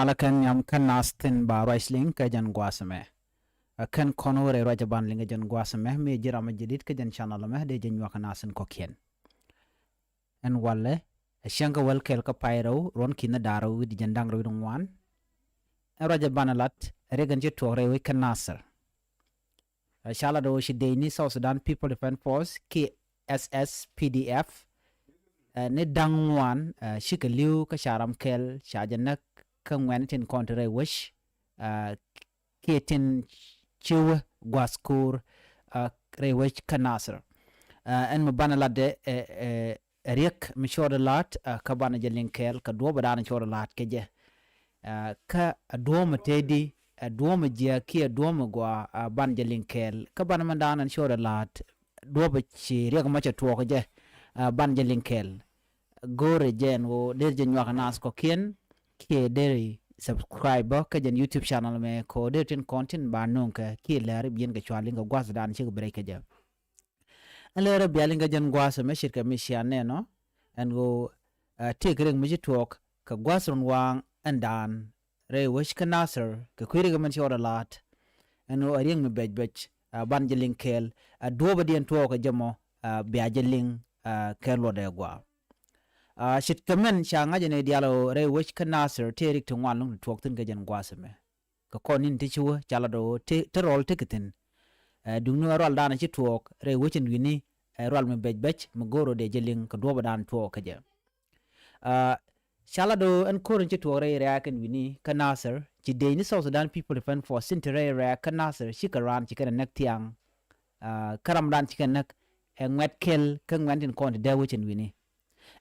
malakan yam kan nastin ba raisling ka jan gwasame kan konore rajaban linga jan gwasame me jira majidit ka jan channel me de jan waka nasin kokien en walle shanga wal kel ka pairo ron kina daro di jan dang ro wan rajaban lat regan je tore we kan nasir shala do shi de ni South Sudan People Defense Force ki SSPDF ne dang wan shikaliu ka sharam kel shajanak kan wen tin kontre wish ketin chiw gwaskur re wish kanasr en mabana lade riek mishore lat ka bana jelin kel ka do badana chore lat keje ka adoma tedi adoma je ki adoma gwa ban jelin kel ka bana mandana chore lat do ba chi riek ma cha to je ban jelin kel gore jen wo der jen waka nas ko kien ke deri subscriber ka jen YouTube channel me ko der tin content ba non ka ki Läär bien ga chwali ga gwas dan chi break ka ja Läär bialing ga jen gwas me shirka mi shiane no and go take ring mi talk ka gwas ron wang andan re wish ka nasr ka kwiri ga man shora lat and o ring mi bej ban jeling kel do ba dien to ka jamo bia jeling kel lo de gwa shit kamen shanga jene dialo re wish kanasir terik to wan lung twok tin gajan gwasame ka konin ti chuwa chala do te rol tikitin dungno rol dana chi twok re wichin wini rol me bej magoro de jeling ka doba dan twok kaja chala do en korin chi twok re reaken wini kanasir chi de ni South Sudan People Defense Force sintere re kanasir shikaran chi kana nek tiang karam dan chi kana nek ngwet kel ka ngwantin kon de wichin wini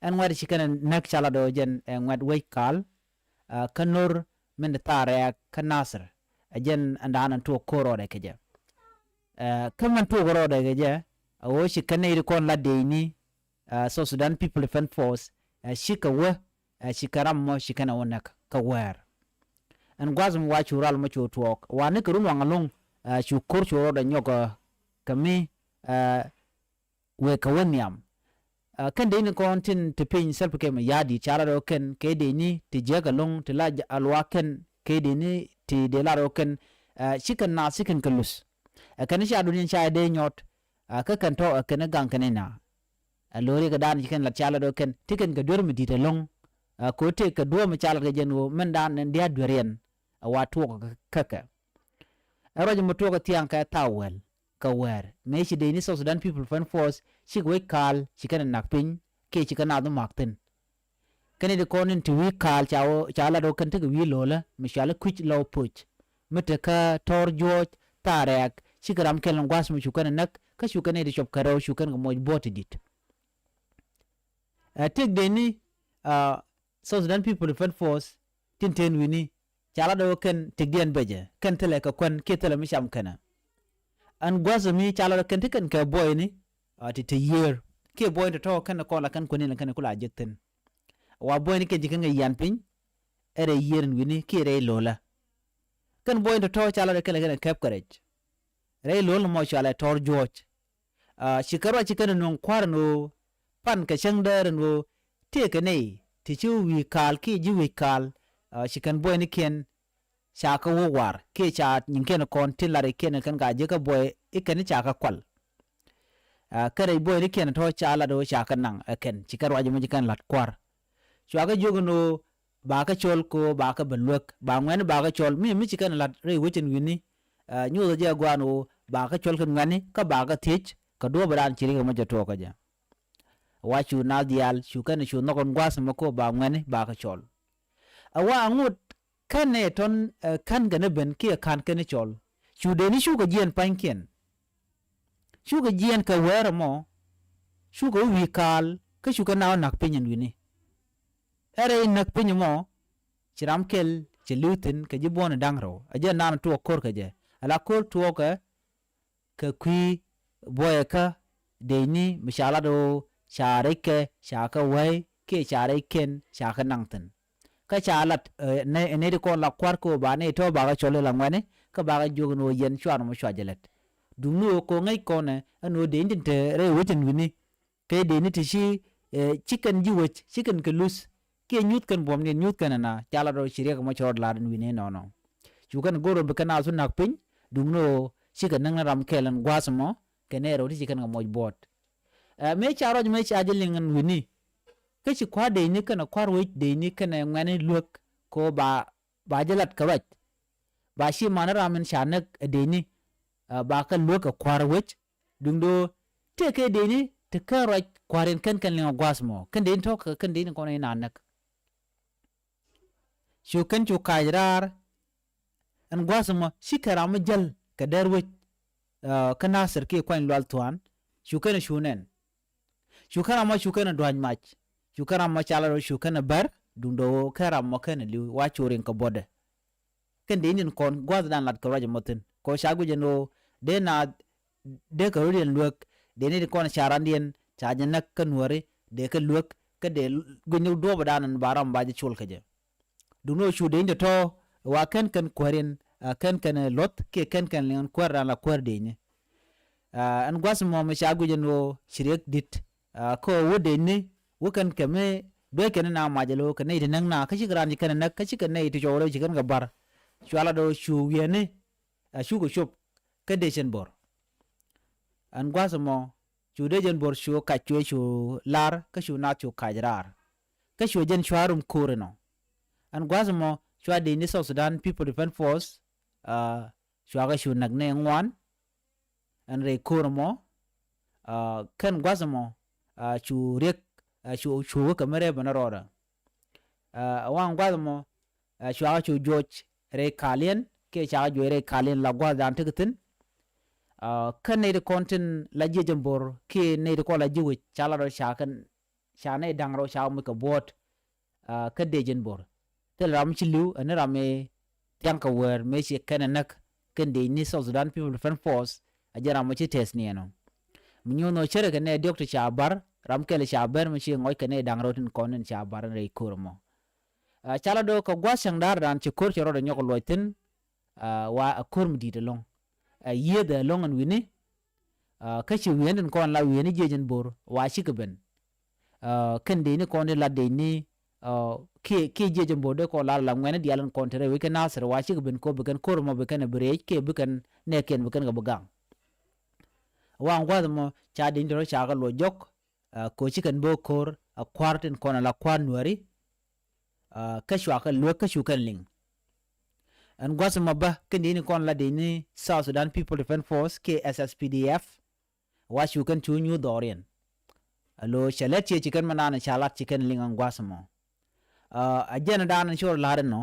en wadi chikana nak chala do jen en wad waykal kanur min tare kanasr ajen andan to koro de keje kaman to koro de keje o shikane ri kon la de ni South Sudan People Defense Force shikawa shikaram mo shikana wonak ka wer en gwazum wa chural mo chu twok wa ne kurun wangalung chu kor chu ro nyoga kami we kawanyam kan de ni kontin te pin self ke ma yadi chala ro ken ke de ni te jega long te la alwa ken ke de ni te de la ro ken chicken na chicken kalus kan sha dunin sha de nyot ka kan to kan gang kan na lori ga dan chicken la chala ro ken tiken ga dur mi dite long ko te ka do ma chala ga jen wo men dan ndia durien wa to ka ka ro mo to ga tiang ka tawel ka wer me shi de ni South Sudan People Defense Force shi we kal shi kana nakpin ke shi kana do makten kane de konin ti we kal chaala do kan te wi lola mishala kuch law puch mete ka tor joj tarek shi gram kelan gwas mu shukana nak ka shukane de shop karaw shukan mo bot dit tek de ni South Sudan People Defense Force tinten wini chaala do kan tigdian beje kan tele ka kon ke tele mi sham kana an gwazami chala kan tikan ka boy ni ati te year ke boy to kan ko la kan ko ni kan kula jetten wa boy ni ke jikan yan pin ere year wini ke re lola kan boy to chala kan cap courage re lola mo chala tor george shikaro chikan non kwarno pan ka shangdar no te ka nei ti chu wi kal ki ji wi kal shikan boy ni ken chaka wo war ke cha nyinken kon tilare ken kan ga je ka boy ikani chaka kwal kare boy ni ken to chala do chaka nang ken chikar waje mu kan lat kwar chwaga jogono ba ka chol ko ba ka belwek ba ngwen ba ka chol mi chikan lat re wichin wini nyu je gwano ba ka chol kan ngani ka ba ka tich ka do bran chiri ga mo to ka ja wa chu na dial chu kan chu no kon gwas mo ko ba ngani ba ka chol awa ngut kan ne ton kan gane ben ke kan kene chol chu de ni chu ga jien pankien chu ga jien ka wer mo chu ga wi kal ka chu ga na nak pinyin wini ere nak pinyin mo chiram kel chilutin ka jibon dangro aje nan to kor ka je ala kor to ka kwi boy ka de ni mishala do share ke shaka wai ke share ken shaka nangten ka chalat ne de ko la kwar ko ba ne to ba ga chole la ngwane ka ba ga jogno yen chwan mo chwajelet dumno ko ngai ko ne ano de ndin te re wutin wini ke de ni ti shi chicken ji wich chicken ke lus ke nyut kan bom ni nyut kan na chala do shirya ka mo chod la den wine no chu kan goro be kana su nak pin dung no shi kan nang ram kelan gwasmo kenero ti kan mo bot me charo me chaje lingan wini ke chi kwa de ni kana kwar we de ni kana ngane luok ko ba jalat karaj ba shi mana ramen shanak de ni ba ka luok kwar we dung do te ke de ni te karaj kwarin kan lingan gwasmo kan de to kan de ko na nanak shu kan chu kairar an gwasmo shi karama jal ka darwe kana sarki kwan lwal tuan shukana shunen shukana ma shukana dwan mach shukana ma chala shukana bar dundo kara ma kana li wa chorin ka bode kan de nin kon gwaz dan lat karaje motin ko shagu jeno de na de ka rudien luok de ne kon charandien chaje nak kan wore de ka luok ka de gunyu do badan baram baje chul kaje duno shu de to wa kan kwarin kan lot ke kan leon kwar la kwar de ni an gwas mo me shagu jeno shirek dit ko wode ni wukan kame do ken na majalo kan ne nan na kashi gran kan na kashi kan ne to jore jikan gabar shala do shu yene shu go shop ka de chen bor an gwas mo shu de jen bor shu ka chwe shu lar ka shu na chu kajrar ka shu jen shwarum kureno an gwas mo shwa de ni South Sudan People Defense Force shwa ga shu nag ne ngwan an re kurmo kan gwas mo chu rek chu kamere banarora wan gwas mo shwa chu George re kalien ke cha jo re kalien la gwas dan tikitin kan ne de kontin la je jambor ke ne de ko la jiwi chala ro sha kan sha ne dangro sha mu ka bot ka de jambor tel ram chilu an rame yang ka wer me shi kan nak kan de ni South Sudan People Defense Force ajara mo chi test ni no munyo no chere kan ne doctor cha bar ram ke le cha bar me shi ngoy kan ne dangro tin konen cha bar re kurmo chala do ka gwa sang dar dan chi kur chero de nyok loitin wa akurm di de long ye de long an wini ka chi wen kon la wen je jen bor wa shi ka ben kan de ni kon la de ni ke je jen bor de ko la la ngene di alan kon tere we kan nasr wa shi ka ben ko be kan kurmo be kan bre ke be kan ne ken be kan ga bugang wa ngwa mo cha de ndoro cha ga lo jok ko shi kan bo kor a kwartin kon la kwan nuari ka shwa ka lo ka shu kan ling an gwas ma ba kan ni kon la de ni South Sudan People Defense Force ke SSPDF wa shu kan chu nyu dorien alo shalet che chikan manana shalat chikan ling an gwas mo ajena dan shor laden no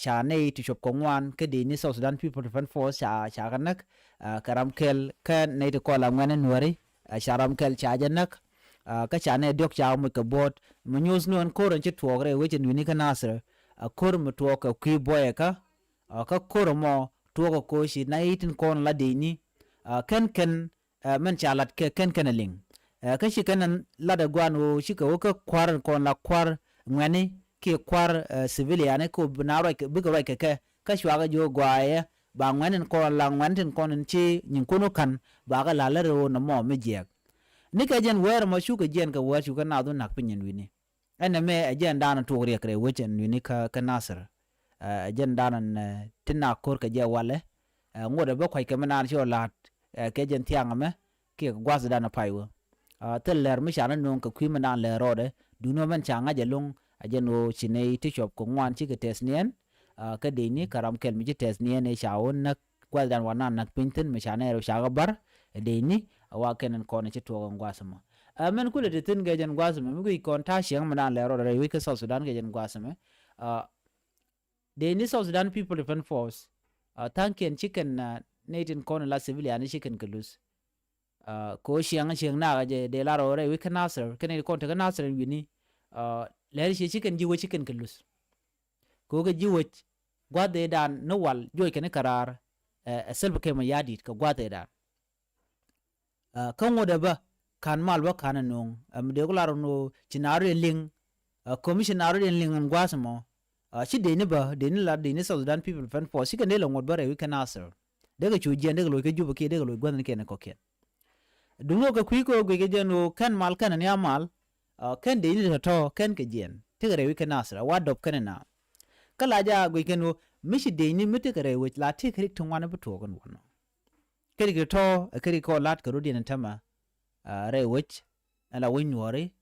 sha ne ti shop ko ngwan ke de ni South Sudan People Defense Force sha kanak karam kel kan ne to ko la ngane nuari sharam kel cha janak ka cha ne dok cha mu ka bot mu news no an koran chi tuogre we chen ni kana asr kor mu to ka ki boy ka kor mo to ko shi na itin kon la de ni kan men cha lat ke kan ling ka shi kan la da gwan o shi ka ka kwar kon la kwar ngani ke kwar civilian ko binaro ke biga ra ke ka shwa ga jo gwaye ba ngwanin ko la ngwantin kon chi nyin kuno kan ba ga la la ro na mo me je ni ka jen wer mo shu ka jen ka wer shu ka na do nak pinyin wini ene me jen dan to re kre wechen wini ka nasr jen dan tinna kor ka je wale ngode ba kwai ke manan sho lat ke jen tiang me ke gwas dan paiwo tel ler mi shana non ka kwi manan le rode du no man changa je lung ajeno chinei ti shop ko ngwan chi ke tesnien ka de ni karam kel mi tes ni ne shaun nak gwal dan wana nak pinten mi shana ro shaga bar de ni wa kenen ko ne to ngwasama men kule de tin gajen ngwasama mi ko ta shiang mana le ro re wi ka South Sudan gajen ngwasama de ni South Sudan People Defense Force tanken chicken ne tin ko la civilian chicken kulus ko shiang na ga de la ro re wi ka nasr kenen ko ta nasr wi ni le shi chicken jiwo chicken kulus ko ga jiwo gwade dan no wal joy kene karar selbe ke ma yadit ka gwade dan kan woda ba kan mal ba kan non de ko laro no chinaro ling commissioner ling an gwasmo shi de ni ba de ni la de ni South Sudan People Defense Force kan de lo ngod bare wi kan answer de ga chu jen de ga lo ke juba ke de ga lo gwan ke ne ko ke dungo ka kwi ko ge jeno kan mal kan ni amal kan de ni to kan ke jen tigare wi kanasra wa dop kanana kala ja gwi kenu mishi de ni mitigare wi la tikrik tungwana buto gon wono kiri to kiri ko lat ka rudi tama re wich ala win wori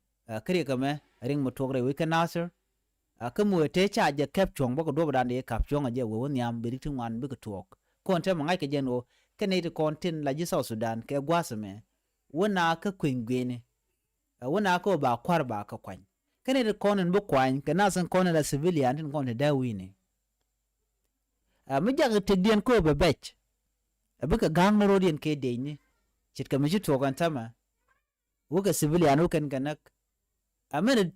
kiri kame ring mo togre wi kanasra kamu te cha je kep chong bo ko do dan de kap chong je wo nyam bi tungwan bi ko tok kon te mangai ke jeno kene de kontin la ji South Sudan ke gwasame wona ka kwingwene wona ko ba kwar ba ka kwany kene de konen bu kwany kana san konen la civilian tin kon da wini mi jag te dien ko be bech be ka gang ro dien ke de ni chit ka mi ji to kan tama wo ka civilian wo kan kanak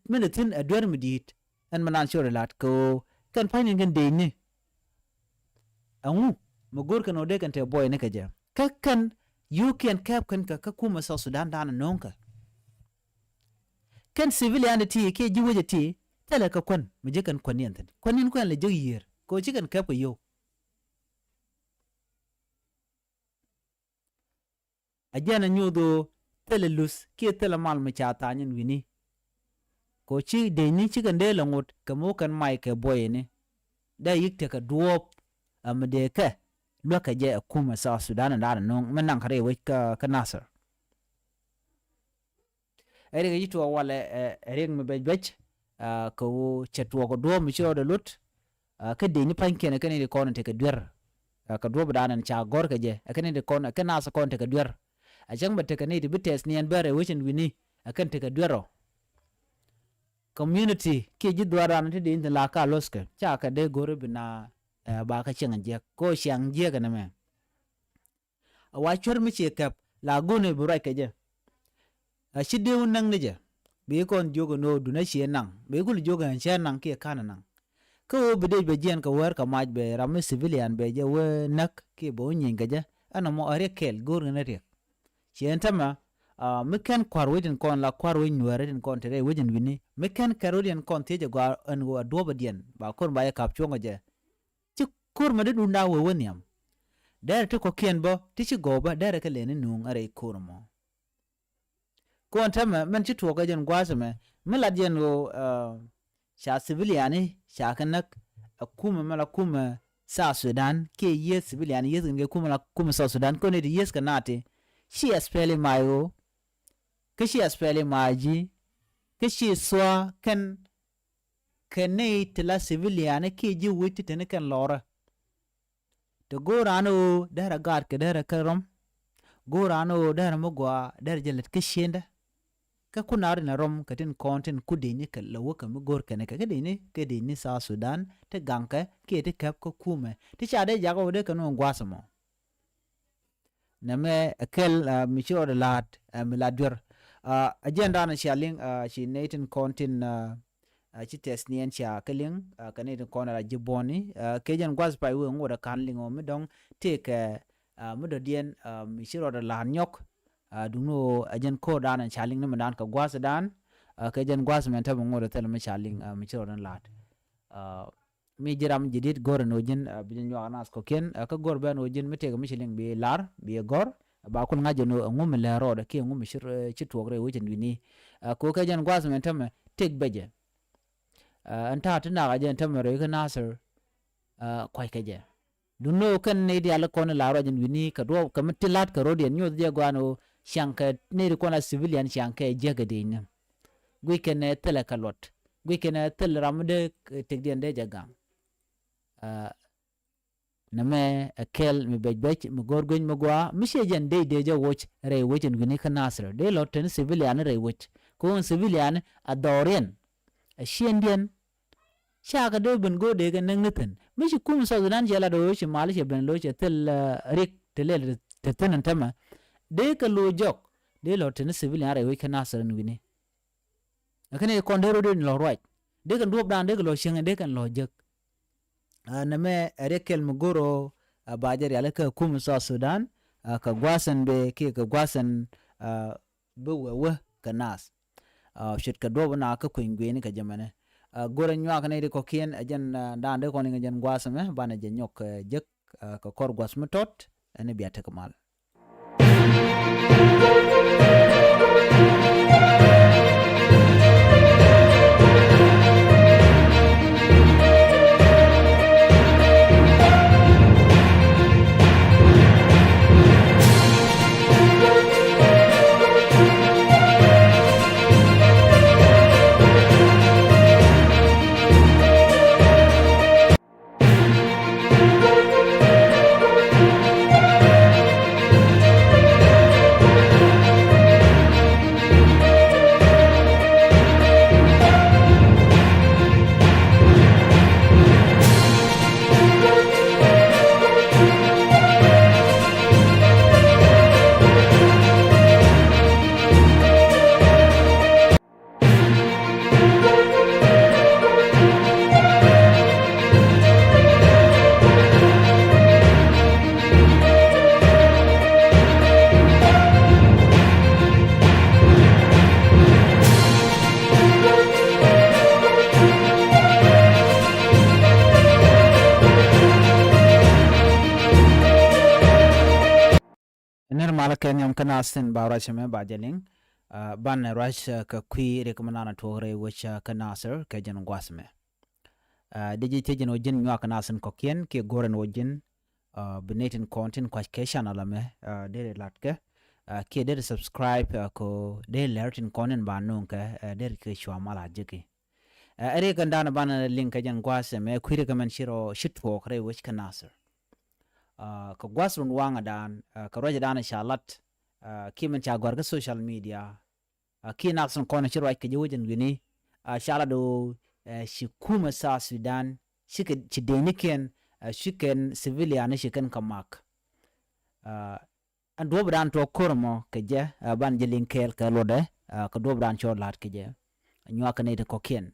men tin adwer mi dit an manan sure lat ko kan painin kan de ni angu magor kan ode kan te boy ne ka ja kan you can cap kan ka kuma South Sudan dan nonka kan civilian ti ke jiwoje ti tele ka kon mi je kan konien tan konin ko le jiyir ko ji kan cap ko yo ajana nyudo tele lus ke tele mal mi cha tanyin wini ko chi de ni chi kan de langot ka mo kan mai ke boy ne da yikte ka duop amde ka loka je kuma South Sudan dan non manan kare we ka nasar ere ga yito wala ring me bej ko chetwo ko do mi chiro de lut ka de ni panke ne kan ni ko te ka dwer ka do badanan cha gor ka je kan ni ko ka nasa ko te ka dwer a jang ba te ka ni bites ni an bare wishin wini akan te ka dwero community ke ji dwara na te de la ka loske cha ka de gor bina ba ka chenga je ko shang je ga na me wa chor mi che kap la gune bu rai ka je a shide un nang ne je be kon jogo no du na she nang be gul jogo an she nang ke kana nang ko be de be jen ka wer ka maj be ram civilian be je we nak ke bo nyin ga je ana mo are kel gor na re chen tama mi kan kwarwedin kon la kwarwe Nuerin kon tere wejin wini mi kan karodian kon te je gwa an go do ba dien ba kon ba ya kap chonga je ti kur ma de du na we woniam der te ko ken bo ti ci go ba der ka le ni nung are kur mo kon tama man ci to ga jen gwasa me mi la jen go sha civiliani sha kanak akuma mala kuma South Sudan ke yes civilian yes nge kuma South Sudan ko ne yes kanate shi espele mayo ke shi espele maji ke shi swa kan kane tla civilian ke ji witi tene kan lora to gorano dara gar ke dara karam gorano dara mogwa dara jelet ke shenda ka kunar na rom katin content kudini ka lawo ka mugor kane ka kedini South Sudan te ganka ke te kap ko kume ti chade jago de kanu ngwasamo na me akel michiro de lat miladwer agenda na shaling shi natin content chi tesnien cha keling kanete kona jiboni kejen gwaz pai we ngoda kanlingo midong te ka mudodien michiro de la nyok duno ajen ko dan chaling ne dan ka gwas dan kejen gwas men ta ngoda tel me chaling michiro dan lat mi jiram jidit gor no jin bin yo anas ko ken ka gor ben o jin mete ga michiling bi lar bi gor ba kun ngaje no ngum le ro da ke ngum shir ci togre wujin wini ko kejen gwas men ta me tek beje anta tana ga jen ta me re ka nasir kwai keje duno kan ne dia la kon la ro jin wini ka do ka mitilat ka ro den nyo je gwano shanka ne ko na civilian shanka je ga de ne gwi ken tele ka lot gwi ken tel ramde tek den de jaga name akel mi bej mi gorgoñ mi gwa mi shejen de je woch re wochen gni kanasra de lot ten civilian re woch ko civilian adoren a shendien shaga de ben go de ga nang neten mi shi kum so dan jela do shi mal shi ben lo che tel rik telel teten tama de ka lo jok de lot ten civilian re woch kanasra ngini akane kondero de lo right de kan duop dan de lo shen de kan lo jek name rekel mugoro bajar yale ka kum South Sudan ka gwasan be ke ka gwasan bewe kanas shit ka do na ka kwingwe ni ka jamane gora nywa kana de ko kien ajan dan de ko ni ajan gwasame bana je nyok jek ka kor gwas mutot ene biata kamal Ken malaken yam kanasin ba rashame ba jeling ban rash ka kwi rekomendana tore which kanasir ke jen gwasme deji tejin ojin nyak nasin kokien ke goren ojin benetin content kwa keshan alame dere latke ke dere subscribe ko dere lertin content ba nunka dere ke shwa mala jiki ere gandana ban link jen gwasme kwi recommend shiro shitwo kre which kanasir ka gwasrun wanga dan ka roja dan shalat kimen cha gorga social media ki naksun kona chirwa ke jewjen gini shala do shikuma sa Sudan shike chideniken shiken civilian shiken kamak and dobran to kormo ke je ban jelin kel ka lode ka dobran cho lat ke je nywa ka ne de kokien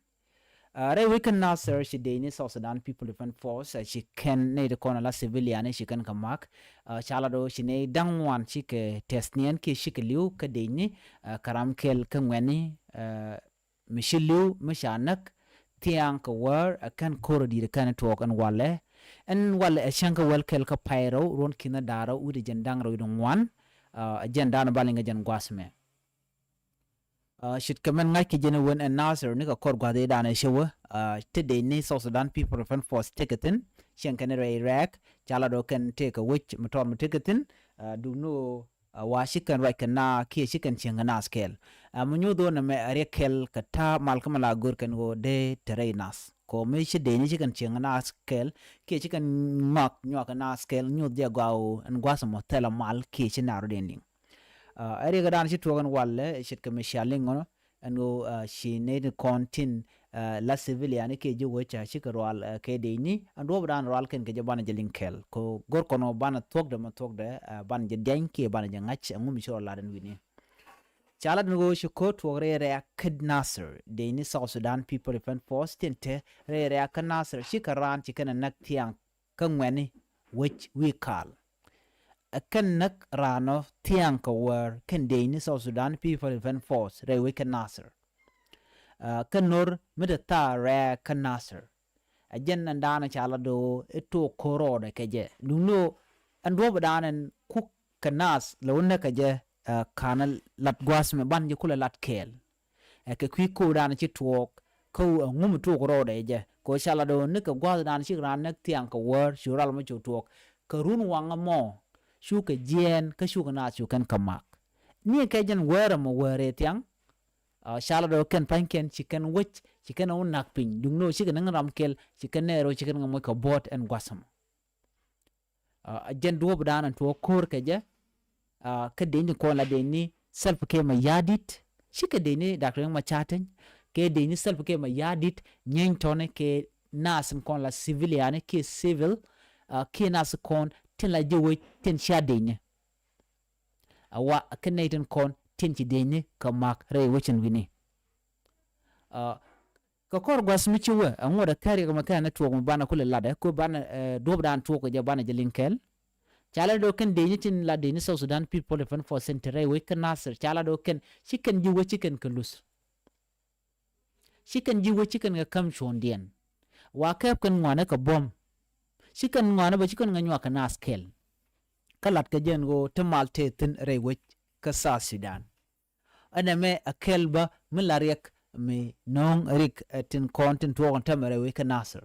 Re weekend now sir she Danish South Sudan People Defense Force she can need the corner la civilian she can come back chalado she ne dangwan she ke testnien ke she ke liu ke deni karam kel kangweni mishilu mishanak tiang ka war kan korodi de kan talk and wale a shanka wel kel ka pyro ron kina daro udi jendang ro dun wan agenda na balinga jen gwasme should come and like Jenny win and Nasser Nika Korgade Dan show today ni South Sudan People Defense Force ticketing Shankanere Iraq Jalado can take a witch matom ticketing do no washikan rakana ki shikan chingana scale munyo do na me arekel kata malkamala gurkan go de terrenas ko me shi de ni shikan chingana scale ki shikan mak nyakana scale nyu dia gao and gwasamo tela mal ki shinaro dening ere gadan shi togan walle shit ka mishaling ngono anu shi need content la civilian ke ji wocha shi ka roal ke de ni ando bran roal ken ke jabana jelin kel ko gor kono bana tok de ban je den ke bana je ngach ngum shi roal den wini chala ngo shi ko to re kidnasser de ni South Sudan People Defense Force tente re kidnasser shi ka ran ci kana nak tiang kan weni which we call kan nak rano tiang ka war kan Danish South Sudan People Defense Force re we kan Nasser kan nur midata re kan Nasser ajen ndana chala do eto koro de keje nuno ando badanen ku kanas lawne keje kanal lat gwasme ban je kula lat kel ke kwi ko dan ci tuɔɔk ko ngum to koro de je ko chala do ne ka gwa dan ci ran nak tiang ka war shural ma ci tuɔɔk ka run wanga mo shuka jen ka shuka na shukan kamak ni ka jen wera mo were tiang shala do ken panken chicken wich chicken on nakpin dungno chicken ngam kel chicken nero chicken ngam ko bot and gwasam jen do bdan to kor ka je ka de ni ko la de ni self ke ma yadit shika de ni doctor ma chaten ke de ni self ke ma yadit nyen tone ke nas kon la civilian ke civil ke nas kon tin la jewe tin sha denye awa kanaitin kon tin ci denye ka mak re wichin wini ka kor gwas mi ci we angoda kari ka makana to mo bana kula lada ko bana dobdan to ko je bana je linkel chala do kan denye tin la denye South Sudan People Defense Force centre we kan nasir chala do kan chicken ji we chicken kalus chicken ji we chicken ga kam shondien wa kap kan ngwana ka bom chicken ngwana ba chicken nganywa ka naskel kalat ka jen go temalte tin rewech ka sa Sudan aname akelba milariek me nong rik tin content to on tamare we ka nasir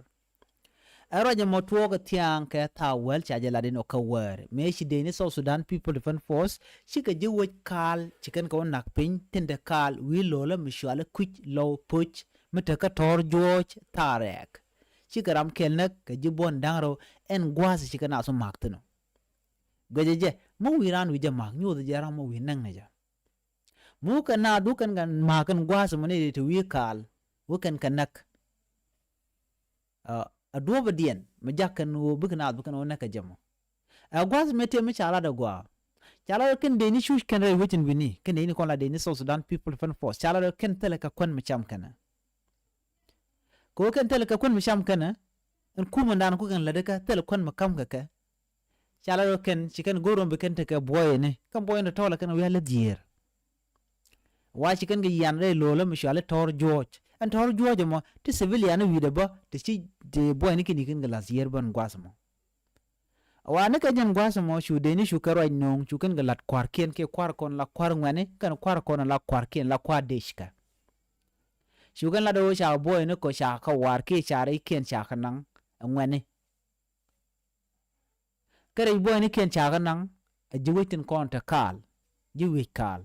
araja motwo ga tiang ka tawel chaje ladin o ka wer me shi de ni South Sudan People Defense Force chika je we kal chicken ko nak pin tin de kal wi lola mishwala kuch low puch mitaka tor George tarek chikaram kelnek ka jibon dangro en gwasi chikana so maktino gajeje mo wiran wije mak nyu de jara mo winang neja mu kana dukan gan makan gwasi mo ne to wi kal wukan kanak adoba dien majakan wo bukana bukan wona ka jamo gwasi mete mi chala da gwa chala ken de ni shush kan re witin wini ken de ni kon la de ni South Sudan People Defense Force chala ken tele ka kon mi cham kana ko kan tele ka kun misham kana en kuma ndan ko kan ladaka tele kun makam ka chala ro ken chicken gorom be kan ka boy ne kan boy ne tola kan wi ala dier wa chicken ga yan re lolo mishala tor George en tor George mo ti civilian wi de ba ti ci de boy ne kin ga lasier ban gwasmo wa ne ka jan gwasa mo shu de ni shu ka roi nong shu kan galat kwar kien ke kwar kon la kwar ngwane kan kwar kon la kwar kien la kwa deshka shu kan la do sha boy ne ko sha ka war ke sha ri kien sha ka nang ngwane kare boy ne kien sha ka nang a jiwitin kon ta kal jiwi kal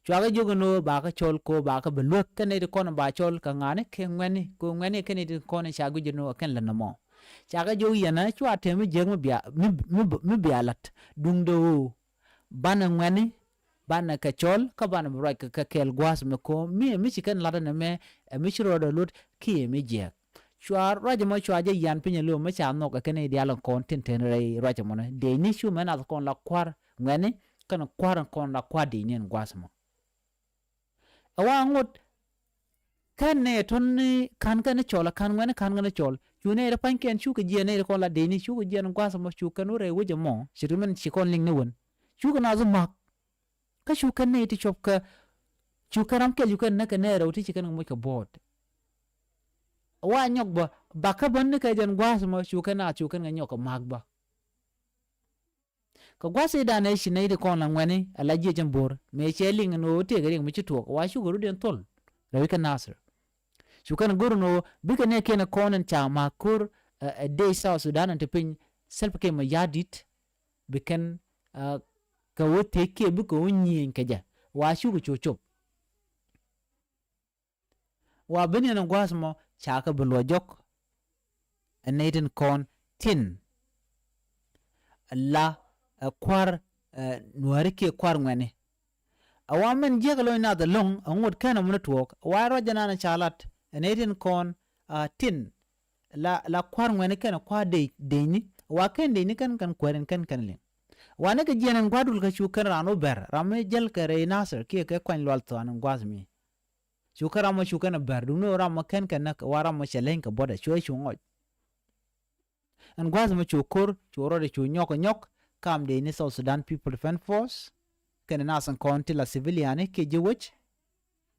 chwa jogo no ba ka chol ko ba ka belok kan ne ko ba chol ka ngane ke ngwane ko ngwane ke ne ko ne sha gu no kan la namo chaga jo yana chwa teme jeng mi bialat dung do bana ngwane bana ka chol ka bana bra ka kel gwas me ko mi chikan lada na me mi chro do lut ki mi je chwa raja mo chwa je yan pinye lo ma cha no ka kene dialon kon ten re raja mo de ni shu mena kon la kwar ngwane kan kwar kon la kwa de ni gwas mo awa ngot kan ne ton ni kan chola kan ngwane kan ngane chol chune ra panken chu ka je ne ko la de ni chu ka je ngwa sa mo chu ka no re wo je mo shirimen chi kon ling ne won chu ka na zo mak ka chu ka ne ti chop ka chu ka ram ke ju kan na ka ne ro ti chi kan mo ka bot wa nyok ba ka ban ne ka je ngwa sa mo chu ka na chu kan nyok ka mak ba ka gwa se da ne shi ne de kon la ngwane ala je jan bor me che ling no te ga ring mi chi to wa chu go ru den tol re ka nasir Sukan gurno bika ne kena konen cha makur a day South Sudan and pin self came yadit bikan ka wote ke bika unyin kaja wa shugu chochop wa bini na gwasmo cha ka bulojok a naden kon tin la kwar nuari ke kwar ngwane awamen jegalo na the long angud kana munatwok wa rojana na chalat anatin kon tin la kwar ngwane kana kwa de ni wa kan de ni kan kwaren kan le wa na ga jenan gwadul ka shukan rano ber rame jel ka re nasir ke kwan lwal to an gwazmi shukara ma shukana ber du no ram kan na wara ma shelen ka boda shoy shungo an gwazmi chukur churo de nyok kam de ni South Sudan People Defense Force kana nasan kon tila civilian ke jewch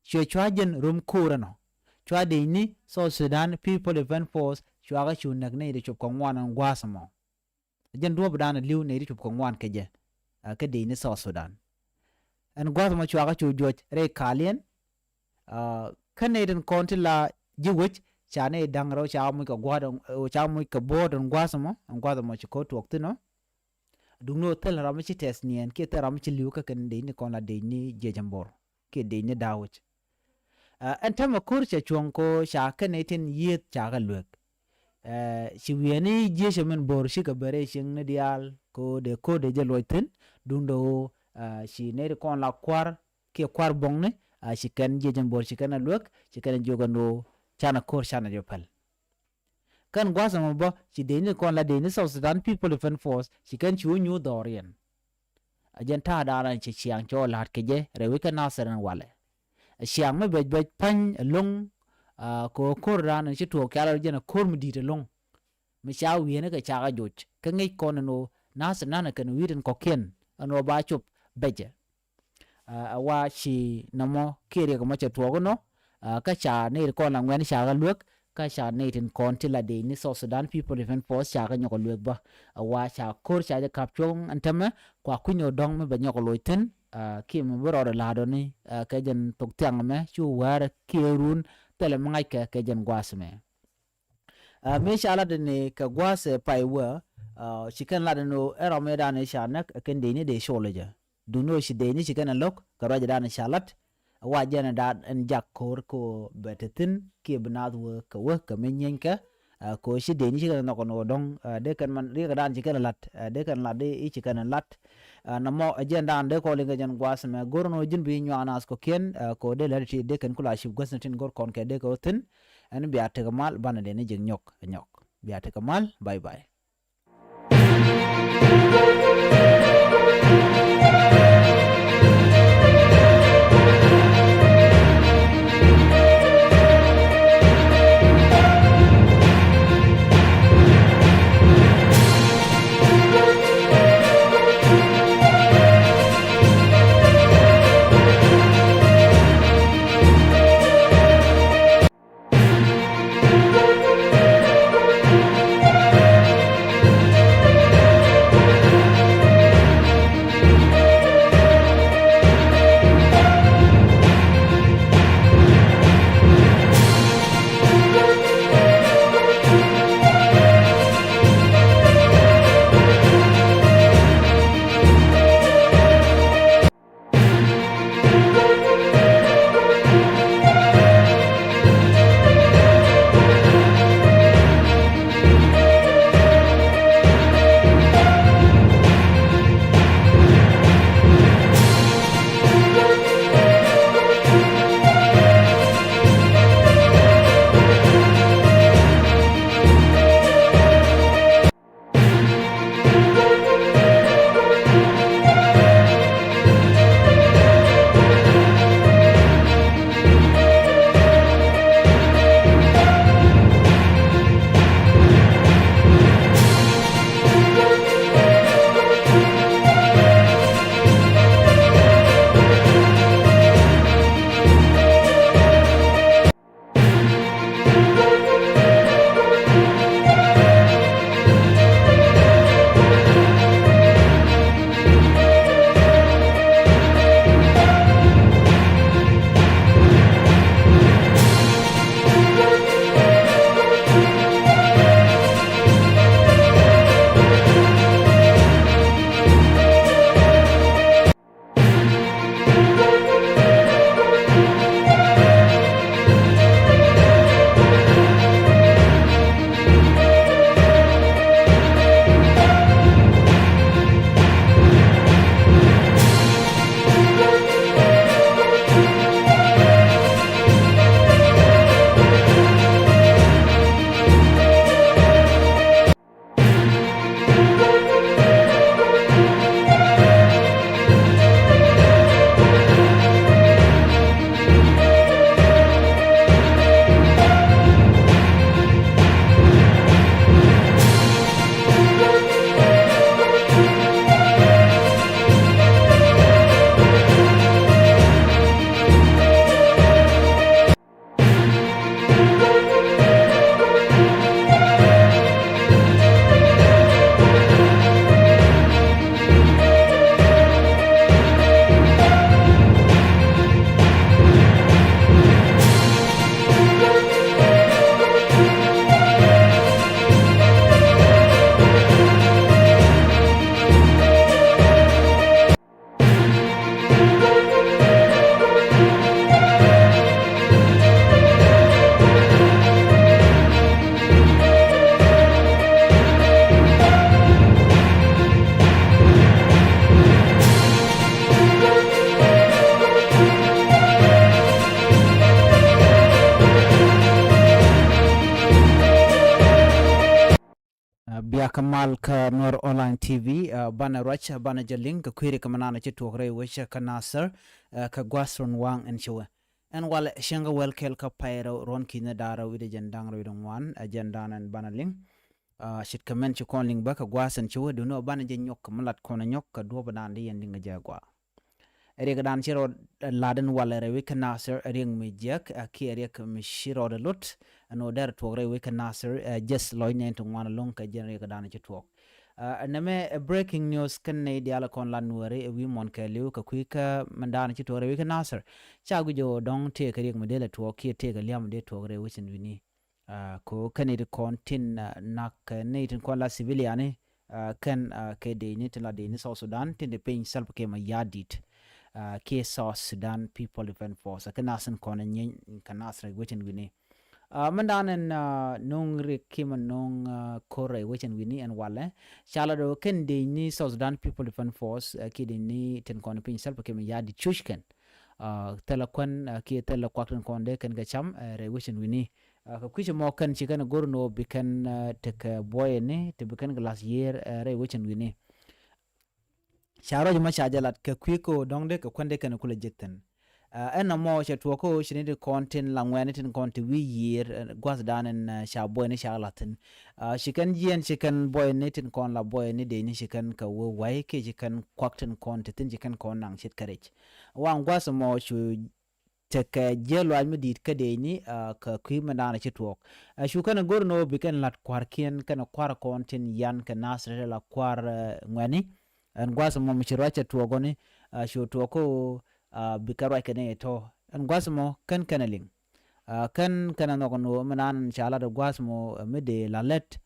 shoy chwajen rum kurano chwa de ni South Sudan People Defense Force chwa ga chunak ne de chup kongwan an gwasmo jen do bdana liu ne de chup kongwan ke je ka de ni South Sudan an gwasmo chwa ga chu joj re kalien kane den kontila jiwich chane dangro cha mu ka gwadon cha mu ka bodon gwasmo an gwasmo chi ko tuoktino dungno tel ramichi test nien ke te ramichi liu ka kan de ni kon la de ni jejambor ke de ni dawich antama kurcha chonko sha kanetin yet chaga lwek shiwieni jeshe men bor shi ka bare shin ne dial ko de jeloitin dundo shi ne kon la kwar ke kwar bongne shi kan jejen bor shi kana lwek shi kana jogano chana kor chana jopal kan gwasa mo bo shi de ni kon la de ni South Sudan People Defense Force shi kan chu nyu dorian ajenta daran chi chiang cho lat keje rewi ka nasaran wale siang me bej pan long ko koran ci to kala jena korm di de long mi sha wi ne ka cha joj ka ngi kon no nas nana kan wiren ko ken ano ba chup beje wa shi namo kire ko ma cha to no ka cha ne ko na ngwen sha ga luk ka cha ne tin kon ti la de ni South Sudan People Defense Force cha ga nyoko luk ba wa cha kor cha de kapchong antama kwa kunyo dong me ba nyoko loiten kim bro la do ni ka jen tok tiang me chu war kirun tele mangai ka jen gwasme me shala de ne ka gwase paiwa chikan la no era me da ne shanak ken de ni de sholeja du no shi de ni chikan lok ka raja da ne shalat wa jena da en jakor ko betetin ke bnad wo ka menyen ka ko shi de ni chikan no ko dong de kan man ri ka dan chikan lat de kan la de i chikan lat namo agenda ande ko linga jan gwasme gorno jin bi nyana ko ken ko de lerti de kan kula shi gwasnatin gor kon ke de ko tin an biate kamal bana de ne jing nyok biate kamal bye bye kamal ka Nuer online TV bana racha bana jaling ka kwiri ka manana chi tuokre wisha ka nasir ka gwasron wang en chewe en wala shenga welkel ka pairo ron kina dara wide jandang ro idong wan ajandanan bana ling shit kamen chi kon ling ba ka gwasan chewe duno bana je nyok ka malat kona nyok ka do bana ndi yendinga jagwa ere dan chiro laden wala re wika nasir ring mi jak ki ere ka mi shiro de lut no der tuokre wika nasir just loine to wan long ka jen re dan chi tuok name breaking news kan ne diala kon la nuere wi mon ka liu ka kwika mandana chi tuokre wika nasir chagu jo dong te ka ring mi de tuok ki te ka liam de tuokre wichin wini ko kan de kon tin nak ne tin kon la civilian kan ke de ni tla de ni South Sudan tin de pin self ke ma yadit ke South Sudan People Defense Force kanasan kona nyen kanasra wichin wini mandanen nong rikim nong kore wichin wini and wale chala do ken de ni South Sudan People Defense Force ki de ni ten kona pin self ke ma yadi chushken tela kwan ki tela kwakten konde ken ga cham re wichin wini ka kwiche mo kan chikan gorno bikan tek boy ne te bikan glass year re wichin wini sharo juma shajalat ka kwiko dongde ka kwande kan kula jekten enna mo she tuoko shinide content langwene tin content wi year gwas danen sha boy ne shalatin shikan jien shikan boy ne tin kon la boy ne de ni shikan ka wo wai ke shikan kwakten content tin shikan kon nang shit karech wan gwas mo shu teke jelo almi dit ka de ni ka kwi mandana shi tuok shu kana gorno bikan lat kwarkien kana kwar content yan ka nasre la kwar ngweni en gwasa mo michiracha tuogoni shu tuoko bikara kene to en gwasa mo kan kanaling kan kana no manan chala de gwasa mo mede lalet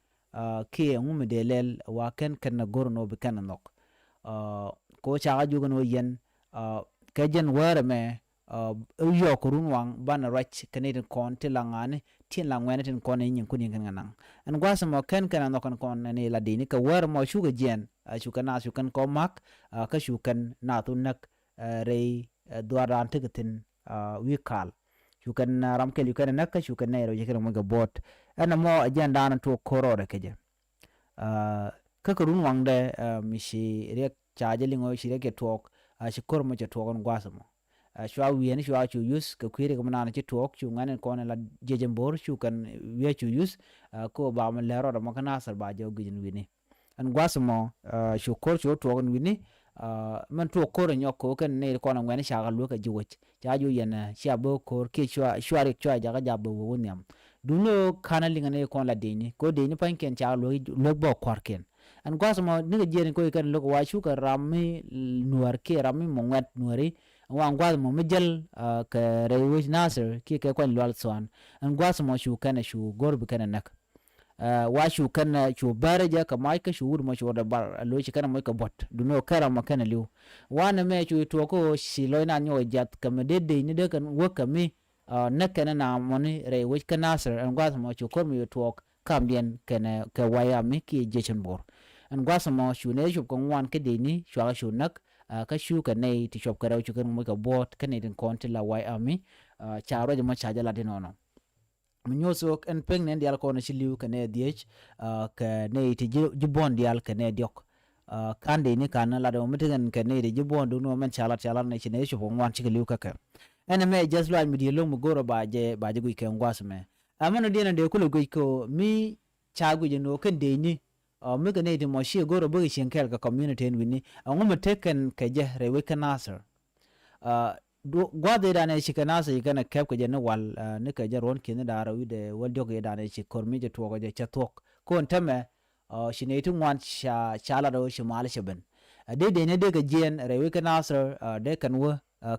ki ngum de lel wa kan kana gorno bikan nok ko chaga jugono yen kajen were me yo kurun wang bana rach kaneden kon tilangane tin langwene tin kon yin kunin kan nan en gwasa mo kan kana no kon ne la dini ka were mo shuga jen shukan na shukan ko mak ka shukan na tunak rei duaran tigatin wikal shukan ramkel yukan nak ka shukan ne ro jekere mo ga bot ana mo ajanda na to korore keje ka kurun wang de mishi rek chajelingo shire ke tok shikor mo je togon gwasa mo shwa wien shwa chu use ka kwire ka manana chi tok chu ngane kon la jejembor shu kan we chu use ko ba ma lero da makana sar ba jo gijin wini an gwasmo shu kor chu togon wini man to kor nyoko kan ne ko na ngane sha ga lu ka jiwoch ja ju yana sha bo kor ke shwa rek chwa ja ga ja bo wonyam duno kana linga ne kon la deni ko deni panken cha lo bo kwarken an gwasmo ne jeni ko kan lo wa shu ka rami nuar ke rami mongwet nuari wan gwasmo mijel ka rewish nasir ki ka kon lwal swan an gwasmo shu kana shu gorbi kana nak wa shu kana shu baraja ka mai ka shu mo shu da bar lo shi kana mai ka bot duno kara ma kana liu wana me shu to ko shi lo na nyo jat ka me de ni de kan wo ka mi nakana na moni rewish ka nasir an gwasmo shu ko mi to kambien kana ka waya mi ki jechen bor an gwasmo shu ne shu kon wan ke de ni shu nak ka shu ka nei ti shop karaw chu kan mo ka bot kan ne din konti la wai ami charo je mo chaja la dinono mnyoso en peng ne dial ko na shiliu ka ne diech ka nei ti jibon dial ka ne diok kan de ni kan la do mitigan ka ne de jibon do no men chala ne chine shu ko wan chi liu ka ka ene me just like mi di lo mu goro ba je gu ke ngwas me amana de na de ko gu ko mi chagu je no kan de ni mi ka ne di mo shi goro bu shinkel ka community en wini ngum teken ka je rewe ka nasir gwade da ne shi ka nasir kana kep ka je ne wal ne ka je ron kin da rawi de wal dog da ne shi kormi je to ga je chatok ko ntame shi ne tun wan shala do shi mal shaben de ne de ka jen rewe ka nasir de kan wo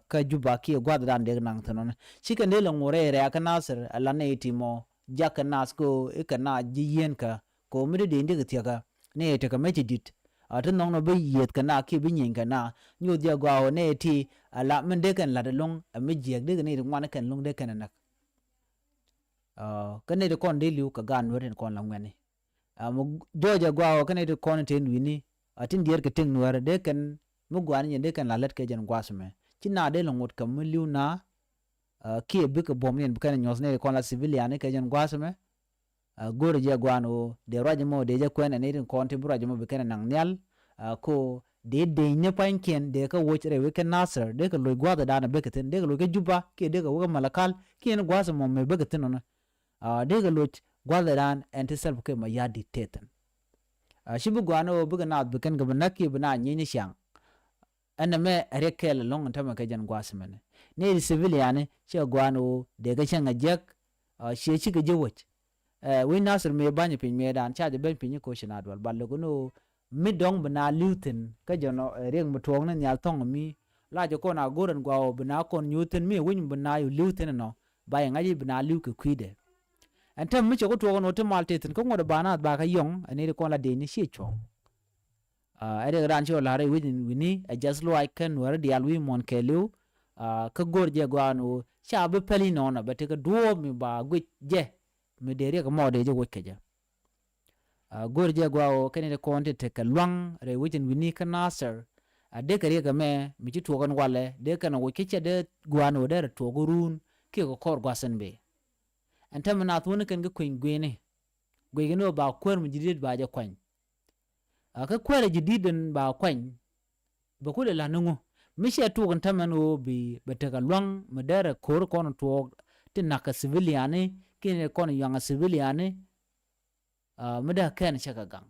ka juba ki gwade da de nan tanon shi kan de ngore re ka nasir ala ne timo jaka nas ko ikana jiyen ka ko mi de indi gtiaga ne te ka mechi dit atun nong no be yet kana ki bi nyin kana nyu dia gwa ne ti ala men de kan la de long mi je de ne ngwan kan long de kan nak kan ne de kon de liu ka gan weren kon la ngene mu doja gwa kan ne de kon te wini atin dier ke ting nuar de kan mu gwan nyin de kan la let ke jen gwasme china de longot ka mu liu na ki bi ka bom yen kan nyos ne kon la civilian ke jen gwasme gore je gwano de rajmo de je kwen ne din konti brajmo be ken nang nyal ko de ne panken de ka wochre we ken nasr de ka lo gwada dana beketin de ka lo ke juba ke de ka wo malakal ke ne gwasa mo me beketin no de ka lo gwada dan ente self ke ma ya dictaten shibu gwano buga na beken ga banaki bana nyini shang anna me rekel long tama ka jan gwasmene ne civilian che gwano de ga shanga jek she chi ga jewoch we nasr me banye pin me dan cha de ben pin ko shina dwal balle ko no mi dong bana lutin ka jono reng mutong na nyal tong mi la jo ko na goran gwawo bana kon nyuten mi win bana yu lutin no bay ngaji bana lu ke kwide antam mi ko to no te maltetin ko ngoda bana ba ka yong ani ko la de ni shi chong ade ran cho la re wini a just lo I can wor dial wi mon kelu ka gorje gwanu cha be peli no na bete ka duo mi ba gwi je mi de re ko mode je wokke je gorje gwawo kene de konte te ka lwang re wini ka nasar de ka re ga me mi ti to gon wale de ka no wokke che de gwanu de to gurun ke ko kor gwasen be antam na thune kan ga kuin gwene gwegeno ba kwer mi jidid ba je kwan ka kwere jididen ba kwan ba kule la nungu mishe tu kan tamano bi betaka lwang madara kor kono to tinaka civiliane kine kono yanga civiliane mada kan shaka gang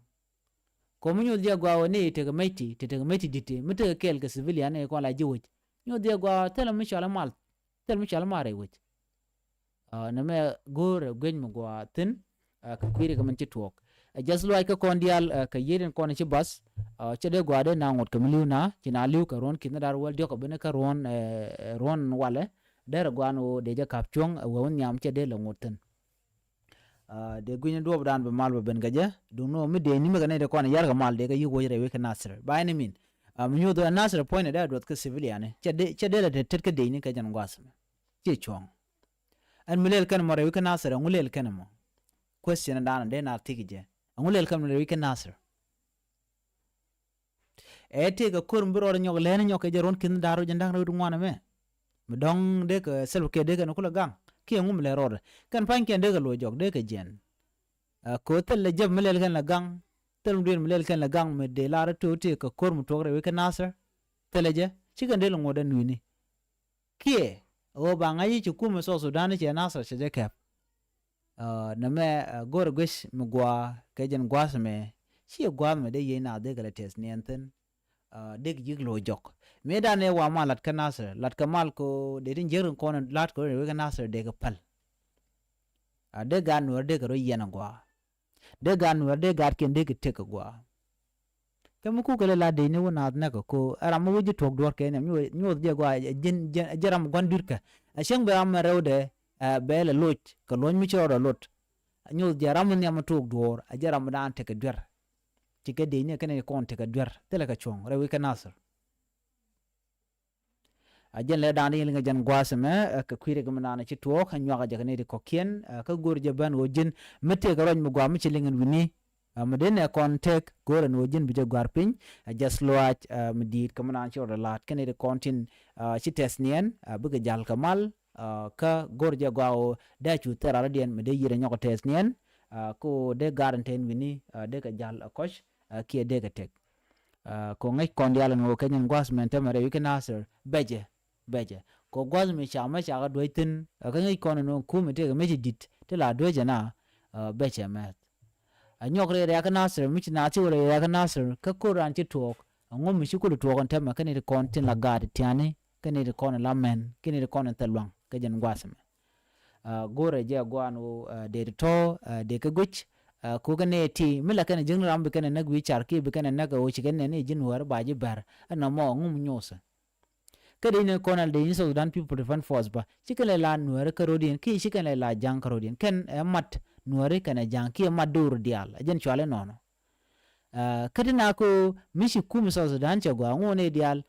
ko munyo dia gwa ne te ga meti dite mita kel ka civiliane ko la jiwoj nyo dia gwa tela mishala mare woj na me gore gwen mo gwa tin ka kwire ka manti tuok just like kondial ka yeden kono ci bas de gwade na ngot kamliu na cina liu ka ron kin dar wal dio ka bene ka ron wale der gwano de ja kapchong won nyam de la ngoten de gunya do dan be mal ben gaje du no mi de ni me ne de kono yar ga mal de ga yugo yere we ka nasr ba ni min mi nyu do nasr point da dot ka civilian de la de tet ka de ni ka jan gwasam ci chong an milel kan mo re we ka nasr ngulel kan mo question dan de na tigije ngulel kam ne weekend nasr ete ga kur mbiro nyog len nyok e jaron kin daru jandang ru ngwana me mdong de ka sel ke de ka kula gang ki ngum le rod kan pan ken de ga lo jog de ka jen ko tel le jab melel kan la gang tel mdin melel kan la gang me de la to te ka kur mu togre weekend nasr teleje chigan de lo ngoda nuini ki o ba ngai chi kuma so sudan che nasr che de kap na me gor gwish mgwa kajen gwasme shi gwam de yena de galates nienten de giglo jok me da ne wa malat kanasr lat kamal ko de din jerin kono lat ko we kanasr de ga pal de gan wor de ro yena gwa de gan wor de gar ken de te ka gwa kam ku kala la de ne wona na ko ara mo wuji tok dor ke ne nyo de gwa jin jaram gondurka a sheng ba am rewde bele loch ka loñ mi choro lot nyu jaram ni am tok dor a jaram dan te ka der ti ke de ne kene kon te ka der tele ka chong rewi ka nasr a jen le dan ni nga jan gwasme ka kwire ga manana ci to ka nyaga jaga ne ko ken ka gor je ban o jin mete ga roñ mu gwa mi ci lingen wini madene kon tek goren o jin bi je gwar pin just loach medit ka manana choro lat kene de kontin ci tesnien bu ga jal kamal ka gorje gwawo da chu terara dien me de yire nyoko tesnien ko de garanten wini de ka jal kosh ki de ka tek ko ngai kondial ngo kenyen gwasment mare wikenasr beje ko gwasme chama chaga doitin ka ngai kono no kumete ga meji dit te la doje na beje met anyokre ya ka nasr mi na chi wore ya ka nasr ka koran chi tok ngom mi shikulu tokon tema kanite kontin la gad tiani kanite kono la men kanite kono telwang ka jan gwasme gore je gwanu de to de ka guch ko gane ti mila kana jingram be kana nagwi charki be kana naga o chigane ne jinwar baji bar ana mo ngum nyosa kada ne konal de so dan people defend force ba chikale la nuer karodien ki chikale la jang karodien ken mat nuer kana jang ki madur dial ajen chwale nono kada na ko mishi kum so dan chagwa ngone dial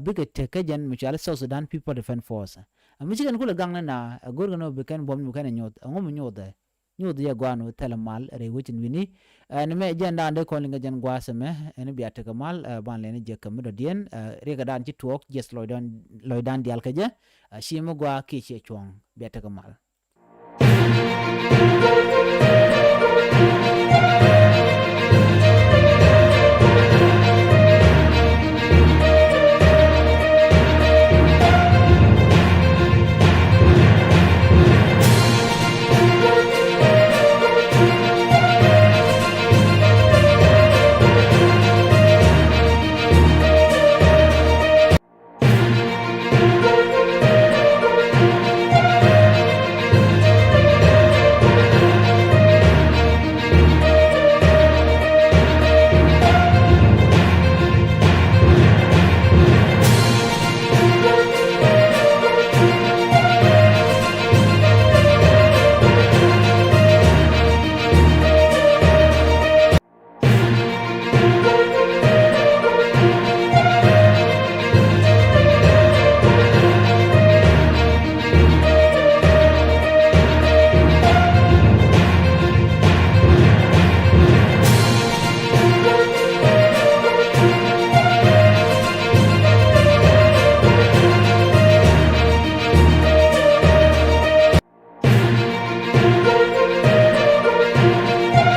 biga tekajan michal so Sudan people defend force michigan kula gangna na gorgano bekan bom mu kana nyot ngom nyode ya gwanu telemal re wucin wini ne me jenda ande ko linga jan gwasame ene biata kamal ban lene je kamdo dien re ga dan ci tuok jes loidan dial kaje shimo gwa ki che chong biata kamal